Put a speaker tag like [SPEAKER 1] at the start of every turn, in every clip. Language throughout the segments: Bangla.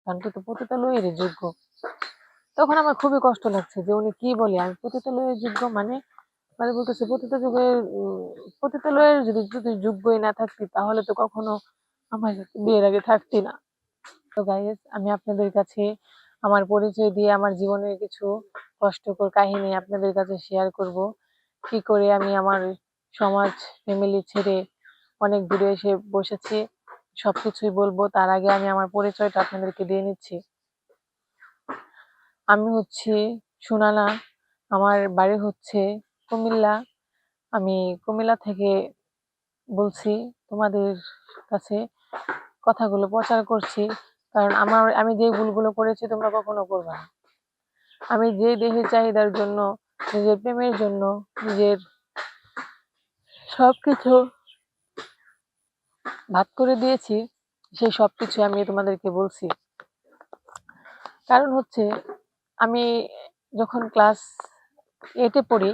[SPEAKER 1] কারণ তুই তো পতিতালয়ের যোগ্য। তখন আমার খুবই কষ্ট লাগছে যে উনি কি বলে, আমি পতিতালয়ের যোগ্য মানে মানে বলতেছে পতিতালয়ের যদি যদি যোগ্যই না থাকতি তাহলে তো কখনো আমার সাথে বিয়ের আগে থাকতি না। তো গাইস, আমি আপনাদের কাছে আমার পরিচয় দিয়ে আমার জীবনের কিছু কষ্টকর কাহিনী আপনাদের কাছে শেয়ার করব। কি করে আমি আমার সমাজ ফ্যামিলি ছেড়ে অনেক দূরে এসে বসেছি, সবকিছুই বলবো। তার আগে আমি আমার পরিচয়টা আপনাদেরকে দিয়ে নিচ্ছি। আমি হচ্ছি সুনানা, আমার বাড়ি হচ্ছে কুমিল্লা। আমি কুমিল্লা থেকে বলছি তোমাদের কাছে, কথাগুলো প্রচার করছি, কারণ আমি যে ভুলগুলো করেছি তোমরা কখনো করবে না। আমি যে দেহের চাহিদার জন্য, নিজের প্রেমের জন্য, নিজের সবকিছু ভাগ করে দিয়েছি, সেই সবকিছু আমি তোমাদেরকে বলছি। কারণ হচ্ছে আমি যখন ক্লাস 8-এ পড়ি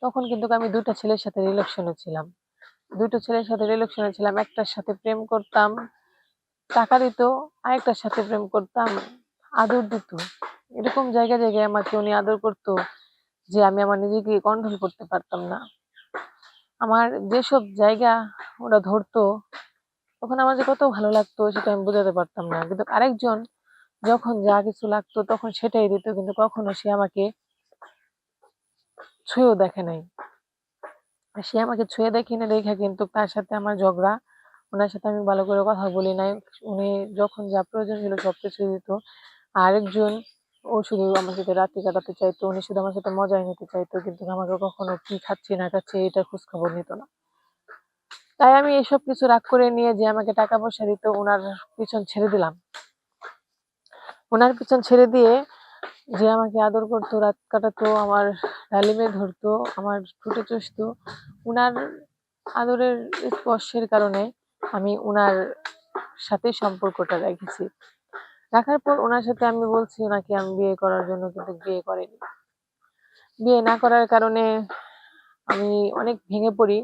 [SPEAKER 1] তখন কিন্তু আমি দুটো ছেলের সাথে রিলেশনে ছিলাম। একটার সাথে প্রেম করতাম, টাকা দিত, আরেকটার সাথে প্রেম করতাম, আদর দিত। এরকম জায়গায় জায়গায় আমাকে উনি আদর করতো যে আমি আমার নিজেকে কন্ট্রোল করতে পারতাম না। আমার যেসব জায়গা ওরা ধরতো তখন আমার যে কত ভালো লাগতো সেটা আমি বোঝাতে পারতাম না, কিন্তু আরেকজন যখন যা কিছু লাগতো তখন সেটাই দিত, কিন্তু কখনো সে আমাকে ছুঁয়েও দেখে নাই। সে আমাকে ছুঁয়ে দেখে না দেখা কিন্তু তার সাথে আমার ঝগড়া, ওনার সাথে আমি ভালো করে কথা বলি নাই। উনি যখন যা প্রয়োজন ছিল সবকিছু দিত। আরেকজন, ও শুধু আমার সাথে রাত্রি কাটাতে চাইতো, উনি শুধু আমার সাথে মজাই নিতে চাইতো, কিন্তু আমাকে কখনো কি খাচ্ছি না খাচ্ছি এটা খোঁজ খবর নিত না। তাই আমি এসব কিছু রাগ করে নিয়ে যে আমাকে টাকা পয়সা দিত ওনার পিছন ছেড়ে দিলাম। ওনার পিছন ছেড়ে দিয়ে যে আমাকে আদর করতো, রাত কাটাতো, আমার ডালিমে ধরতো, আমার ঠোঁটে চুষতো, উনার আদরের স্পর্শের কারণে আমি উনার সাথে সম্পর্কটা রেখেছি। রাখার পর ওনার সাথে আমি বলছি ওনাকে আমি বিয়ে করার জন্য, কিন্তু বিয়ে করেনি। বিয়ে না করার কারণে আমি অনেক ভেঙে পড়ি,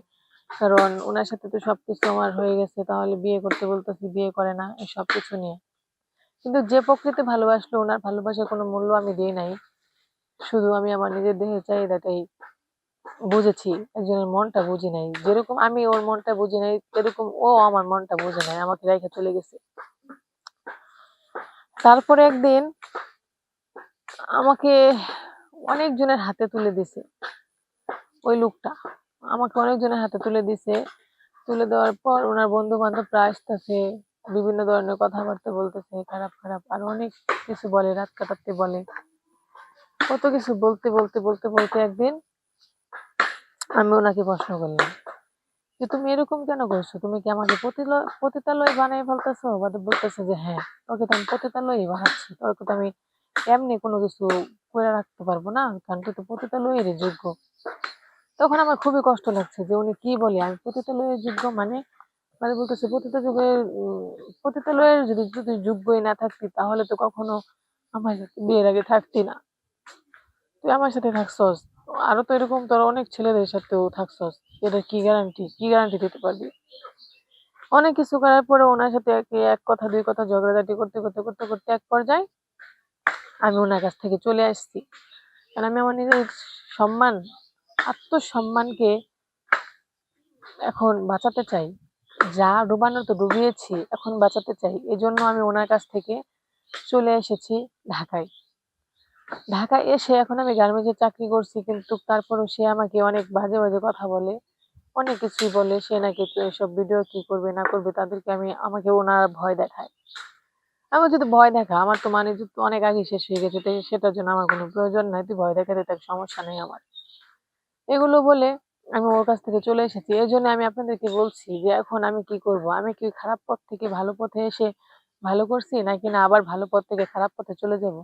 [SPEAKER 1] কারণ ওনার সাথে তো সবকিছু আমার হয়ে গেছে, তাহলে বিয়ে করতে বলতেছি বিয়ে করে না, এই সবকিছু নিয়ে। কিন্তু যে প্রকৃতি ভালোবাসলো ওনার ভালোবাসার কোনো মূল্য আমি দিই নাই। শুধু আমি আমার নিজের দেহের চাহিদাটাই বুঝেছি, একজনের মনটা বুঝি নাই। যেরকম আমি ওর মনটা বুঝি নাই, এরকম ও আমার মনটা বুঝে নাই, আমাকে রেখে চলে গেছে। তারপরে একদিন আমাকে অনেকজনের হাতে তুলে দিছে, ওই লোকটা আমাকে অনেকজনের হাতে তুলে দিছে। তুলে দেওয়ার পর ওনার বন্ধু বান্ধবরা আসতেছে, বিভিন্ন ধরনের কথাবার্তা বলতেছে, খারাপ খারাপ আর অনেক কিছু বলে, রাত কাটাতে বলে, কত কিছু বলতে বলতে বলতে বলতে একদিন আমি ওনাকে প্রশ্ন করলাম যে তুমি এরকম কেন করছো, তুমি কি আমাকে পতিতালয় বানিয়ে ফেলতেছো? বলতেছে যে হ্যাঁ, তোকে তো আমি পতিতালয়ই বানাচ্ছি, তোকে তো আমি এমনি কোনো কিছু করে রাখতে পারবো না, কারণ তুই তো পতিতালয়ের যোগ্য। তখন আমার খুবই কষ্ট লাগছে যে উনি কি বলে, আমি পতিতালয়ের যোগ্য মানে মানে বলতেছে পতিতালয়ের যদি যদি যোগ্যই না থাকতি তাহলে তো কখনো আমার সাথে বিয়ের আগে থাকতি না। তুই আমার সাথে থাকছস, আরো তো এরকম তোর অনেক ছেলেদের সাথেও থাকছস, এটা কি গ্যারান্টি দিতে পারবি? অনেক কিছু করার পরে ওনার সাথে এক কথা দুই কথা ঝগড়াঝাটি করতে করতে করতে করতে এক পর্যায়ে আমি ওনার কাছ থেকে চলে আসছি। কারণ আমি আমার নিজের সম্মান, আত্মসম্মানকে এখন বাঁচাতে চাই। যা ডুবানোর তো ডুবিয়েছি, এখন বাঁচাতে চাই। এজন্য আমি ওনার কাছ থেকে চলে এসেছি ঢাকায়। ঢাকায় এসে এখন আমি গার্মেন্টসে চাকরি করছি, কিন্তু তারপরেও সে আমাকে অনেক বাজে বাজে কথা বলে, অনেক কিছুই বলে। সে নাকি তো এসব ভিডিও কি করবে না করবে তাদেরকে আমাকে ওনারা ভয় দেখায়। আমি যদি ভয় দেখা, আমার তো মানে তো অনেক আগে শেষ হয়ে গেছে, তাই সেটার জন্য আমার কোনো প্রয়োজন নাই, তুই ভয় দেখাতে তার সমস্যা নেই আমার। এগুলো বলে আমি ওর কাছ থেকে চলে এসেছি। এই জন্য আমি আপনাদেরকে বলছি যে এখন আমি কি করব, আমি কি খারাপ পথ থেকে ভালো পথে এসে ভালো করছি, নাকি না আবার ভালো পথ থেকে খারাপ পথে চলে যাব?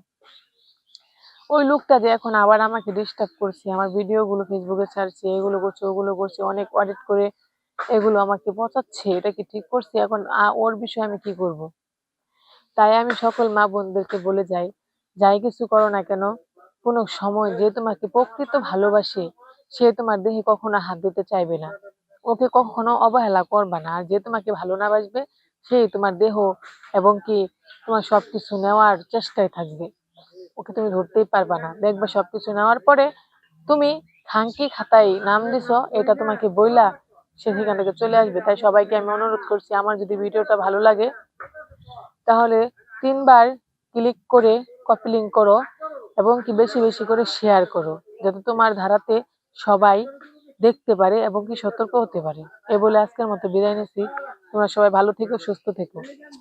[SPEAKER 1] ওই লোকটা যে এখন আবার আমাকে ডিস্টার্ব করছে, আমার ভিডিও গুলো ফেসবুকে ছাড়ছে, এগুলো করছে ওগুলো করছে, অনেক অডিট করে এগুলো আমাকে পচাচ্ছে, এটা কি ঠিক করছে? এখন ওর বিষয়ে আমি কি করব? তাই আমি সকল মা বোনদেরকে বলে যাই, যাই কিছু করো না কেন, কোনো সময় যে তোমাকে প্রকৃত ভালোবাসে সে তোমার দেহে কখনো হাত দিতে চাইবে না, ওকে কখনো অবহেলা করবা না। আর যে তোমাকে ভালো না বাসবে সেই তোমার দেহ এবং কি তোমার সবকিছু নেওয়ার চেষ্টায় থাকবে। ওকে তুমি ধরতেই পারবা না। দেখবে সবকিছু নেওয়ার পরে তুমি খাঙ্কি খাতায় নাম দিছো, এটা তোমাকে বইলা সে সেখান থেকে চলে আসবে। তাই সবাইকে আমি অনুরোধ করছি, আমার যদি ভিডিওটা ভালো লাগে তাহলে 3 বার ক্লিক করে কপি লিঙ্ক করো এবং কি বেশি বেশি করে শেয়ার করো, যাতে তোমার ধারাতে সবাই দেখতে পারে এবং কি সতর্ক হতে পারে। এ বলে আজকের মতো বিদায় নিচ্ছি। তোমরা সবাই ভালো থেকো, সুস্থ থেকো।